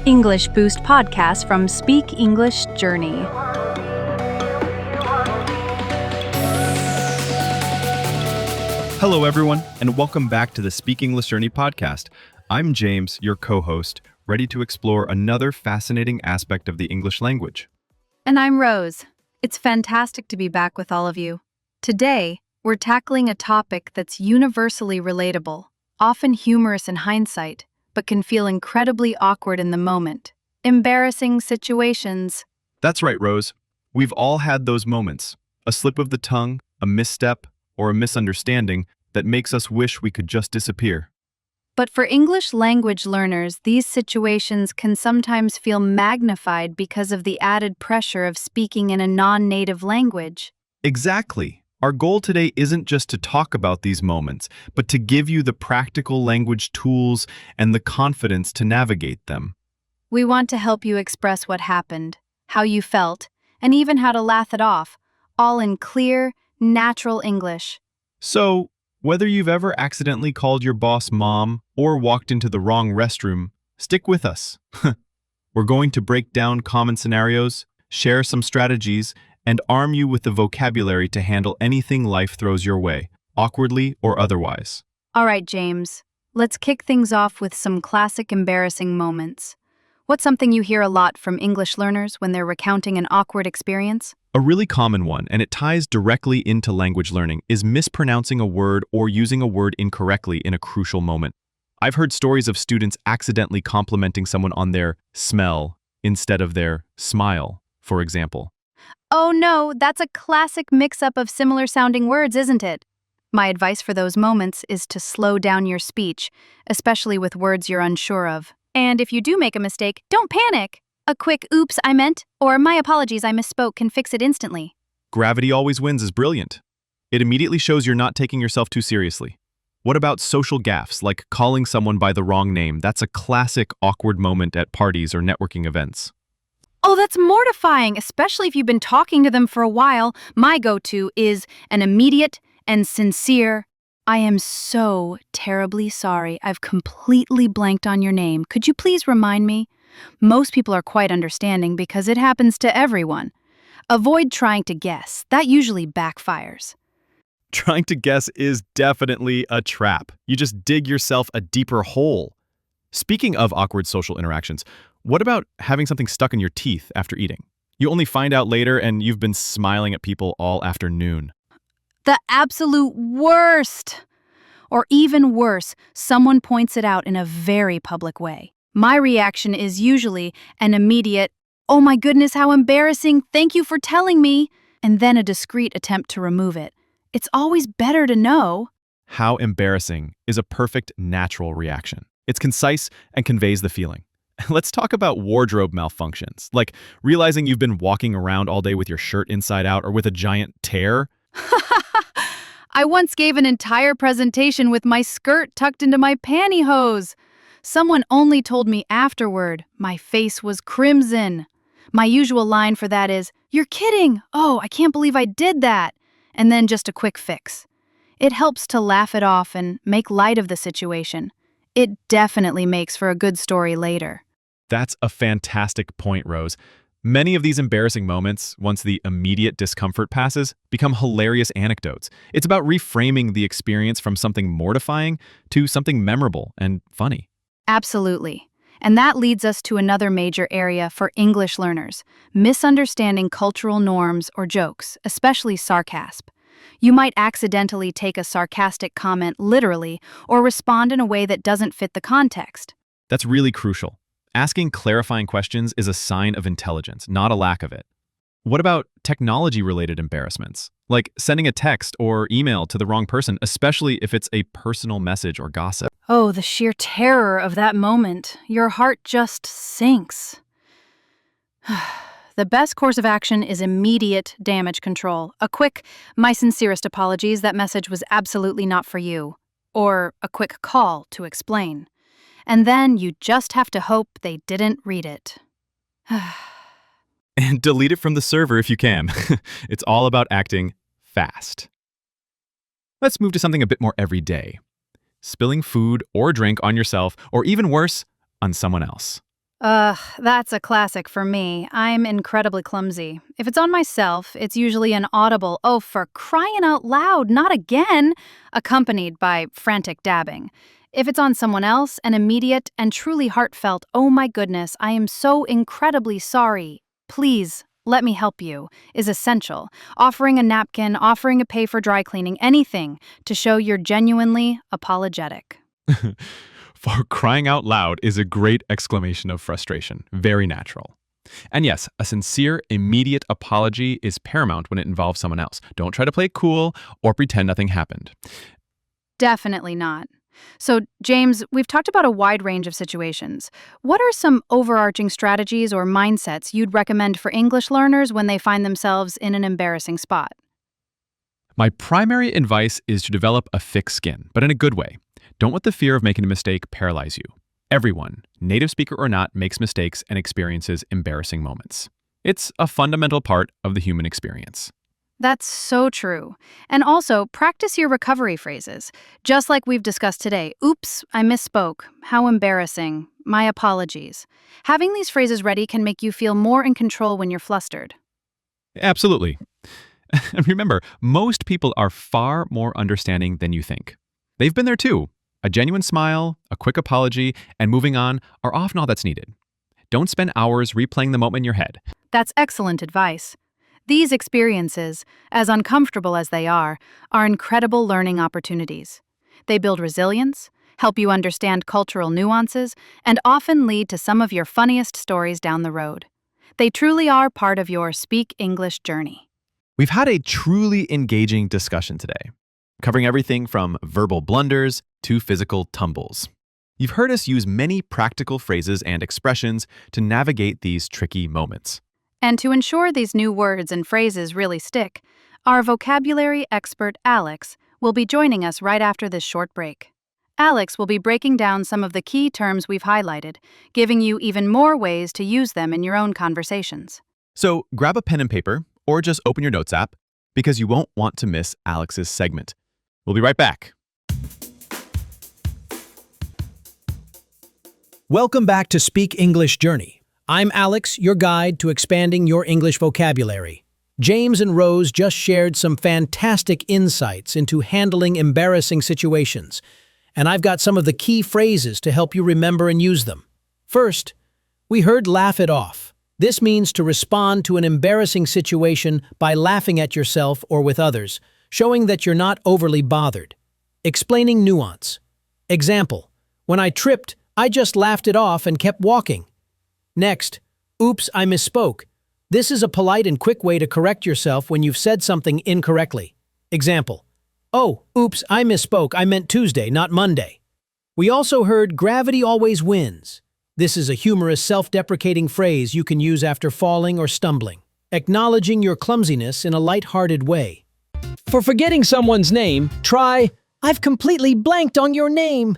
English Boost podcast from Speak English Journey. Hello, everyone, and welcome back to the Speak English Journey podcast. I'm James, your co-host, ready to explore another fascinating aspect of the English language. And I'm Rose. It's fantastic to be back with all of you. Today, we're tackling a topic that's universally relatable, often humorous in hindsight, but can feel incredibly awkward in the moment. Embarrassing situations. That's right, Rose. We've all had those moments. A slip of the tongue, a misstep, or a misunderstanding that makes us wish we could just disappear. But for English language learners, these situations can sometimes feel magnified because of the added pressure of speaking in a non-native language. Exactly. Our goal today isn't just to talk about these moments, but to give you the practical language tools and the confidence to navigate them. We want to help you express what happened, how you felt, and even how to laugh it off, all in clear, natural English. So, whether you've ever accidentally called your boss mom or walked into the wrong restroom, stick with us. We're going to break down common scenarios, share some strategies, and arm you with the vocabulary to handle anything life throws your way, awkwardly or otherwise. All right, James, let's kick things off with some classic embarrassing moments. What's something you hear a lot from English learners when they're recounting an awkward experience? A really common one, and it ties directly into language learning, is mispronouncing a word or using a word incorrectly in a crucial moment. I've heard stories of students accidentally complimenting someone on their smell instead of their smile, for example. Oh no, that's a classic mix-up of similar-sounding words, isn't it? My advice for those moments is to slow down your speech, especially with words you're unsure of. And if you do make a mistake, don't panic. A quick "oops, I meant," or "my apologies, I misspoke" can fix it instantly. Gravity always wins is brilliant. It immediately shows you're not taking yourself too seriously. What about social gaffes, like calling someone by the wrong name? That's a classic awkward moment at parties or networking events. Oh, that's mortifying, especially if you've been talking to them for a while. My go-to is an immediate and sincere, "I am so terribly sorry. I've completely blanked on your name. Could you please remind me?" Most people are quite understanding because it happens to everyone. Avoid trying to guess. That usually backfires. Trying to guess is definitely a trap. You just dig yourself a deeper hole. Speaking of awkward social interactions, what about having something stuck in your teeth after eating? You only find out later and you've been smiling at people all afternoon. The absolute worst! Or even worse, someone points it out in a very public way. My reaction is usually an immediate, "Oh my goodness, how embarrassing, thank you for telling me," and then a discreet attempt to remove it. It's always better to know. How embarrassing is a perfect natural reaction. It's concise and conveys the feeling. Let's talk about wardrobe malfunctions, like realizing you've been walking around all day with your shirt inside out or with a giant tear. I once gave an entire presentation with my skirt tucked into my pantyhose. Someone only told me afterward. My face was crimson. My usual line for that is, "You're kidding! Oh, I can't believe I did that!" And then just a quick fix. It helps to laugh it off and make light of the situation. It definitely makes for a good story later. That's a fantastic point, Rose. Many of these embarrassing moments, once the immediate discomfort passes, become hilarious anecdotes. It's about reframing the experience from something mortifying to something memorable and funny. Absolutely. And that leads us to another major area for English learners, misunderstanding cultural norms or jokes, especially sarcasm. You might accidentally take a sarcastic comment literally or respond in a way that doesn't fit the context. That's really crucial. Asking clarifying questions is a sign of intelligence, not a lack of it. What about technology-related embarrassments, like sending a text or email to the wrong person, especially if it's a personal message or gossip? Oh, the sheer terror of that moment. Your heart just sinks. The best course of action is immediate damage control. A quick, "My sincerest apologies, that message was absolutely not for you." Or a quick call to explain. And then you just have to hope they didn't read it. And delete it from the server if you can. It's all about acting fast. Let's move to something a bit more everyday. Spilling food or drink on yourself, or even worse, on someone else. That's a classic for me. I'm incredibly clumsy. If it's on myself, it's usually an audible, oh, for crying out loud, not again, accompanied by frantic dabbing. If it's on someone else, an immediate and truly heartfelt, oh my goodness, I am so incredibly sorry. Please, let me help you, is essential. Offering a napkin, offering to pay for dry cleaning, anything to show you're genuinely apologetic. For crying out loud is a great exclamation of frustration, very natural. And yes, a sincere, immediate apology is paramount when it involves someone else. Don't try to play it cool or pretend nothing happened. Definitely not. So, James, we've talked about a wide range of situations. What are some overarching strategies or mindsets you'd recommend for English learners when they find themselves in an embarrassing spot? My primary advice is to develop a thick skin, but in a good way. Don't let the fear of making a mistake paralyze you. Everyone, native speaker or not, makes mistakes and experiences embarrassing moments. It's a fundamental part of the human experience. That's so true. And also, practice your recovery phrases. Just like we've discussed today. Oops, I misspoke. How embarrassing. My apologies. Having these phrases ready can make you feel more in control when you're flustered. Absolutely. And remember, most people are far more understanding than you think. They've been there too. A genuine smile, a quick apology, and moving on are often all that's needed. Don't spend hours replaying the moment in your head. That's excellent advice. These experiences, as uncomfortable as they are incredible learning opportunities. They build resilience, help you understand cultural nuances, and often lead to some of your funniest stories down the road. They truly are part of your Speak English journey. We've had a truly engaging discussion today, covering everything from verbal blunders to physical tumbles. You've heard us use many practical phrases and expressions to navigate these tricky moments. And to ensure these new words and phrases really stick, our vocabulary expert Alex will be joining us right after this short break. Alex will be breaking down some of the key terms we've highlighted, giving you even more ways to use them in your own conversations. So grab a pen and paper or just open your notes app because you won't want to miss Alex's segment. We'll be right back. Welcome back to Speak English Journey. I'm Alex, your guide to expanding your English vocabulary. James and Rose just shared some fantastic insights into handling embarrassing situations, and I've got some of the key phrases to help you remember and use them. First, we heard laugh it off. This means to respond to an embarrassing situation by laughing at yourself or with others, showing that you're not overly bothered. Explaining nuance. Example, when I tripped, I just laughed it off and kept walking. Next, oops, I misspoke. This is a polite and quick way to correct yourself when you've said something incorrectly. Example, oh, oops, I misspoke. I meant Tuesday, not Monday. We also heard gravity always wins. This is a humorous, self-deprecating phrase you can use after falling or stumbling, acknowledging your clumsiness in a light-hearted way. For forgetting someone's name, try, I've completely blanked on your name.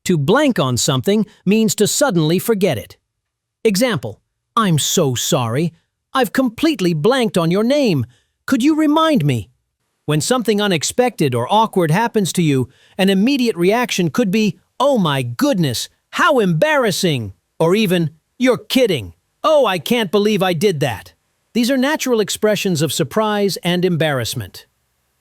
To blank on something means to suddenly forget it. Example, I'm so sorry. I've completely blanked on your name. Could you remind me? When something unexpected or awkward happens to you, an immediate reaction could be, oh my goodness, how embarrassing! Or even, you're kidding. Oh, I can't believe I did that. These are natural expressions of surprise and embarrassment.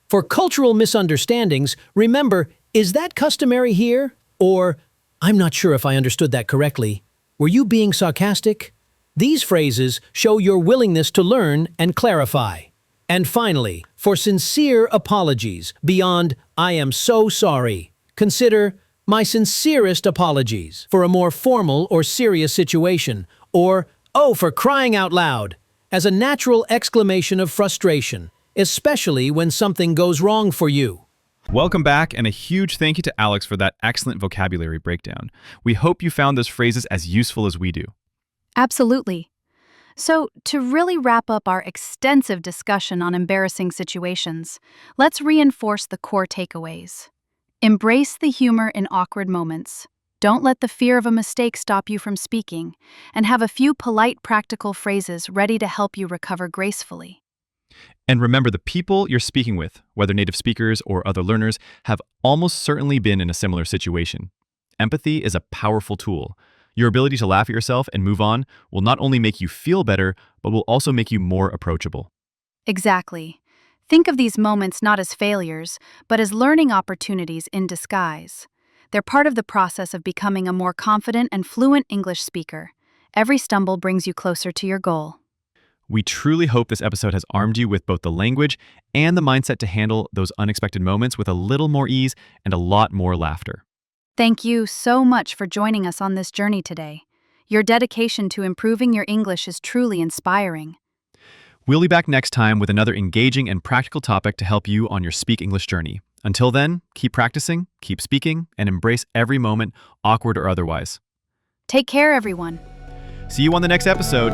For cultural misunderstandings, remember, is that customary here? Or, I'm not sure if I understood that correctly. Were you being sarcastic? These phrases show your willingness to learn and clarify. And finally, for sincere apologies beyond, I am so sorry, consider my sincerest apologies for a more formal or serious situation, or, oh, for crying out loud, as a natural exclamation of frustration, especially when something goes wrong for you. Welcome back, and a huge thank you to Alex for that excellent vocabulary breakdown. We hope you found those phrases as useful as we do. Absolutely. So, to really wrap up our extensive discussion on embarrassing situations, let's reinforce the core takeaways. Embrace the humor in awkward moments. Don't let the fear of a mistake stop you from speaking, and have a few polite, practical phrases ready to help you recover gracefully. And remember, the people you're speaking with, whether native speakers or other learners, have almost certainly been in a similar situation. Empathy is a powerful tool. Your ability to laugh at yourself and move on will not only make you feel better, but will also make you more approachable. Exactly. Think of these moments not as failures, but as learning opportunities in disguise. They're part of the process of becoming a more confident and fluent English speaker. Every stumble brings you closer to your goal. We truly hope this episode has armed you with both the language and the mindset to handle those unexpected moments with a little more ease and a lot more laughter. Thank you so much for joining us on this journey today. Your dedication to improving your English is truly inspiring. We'll be back next time with another engaging and practical topic to help you on your Speak English journey. Until then, keep practicing, keep speaking, and embrace every moment, awkward or otherwise. Take care, everyone. See you on the next episode.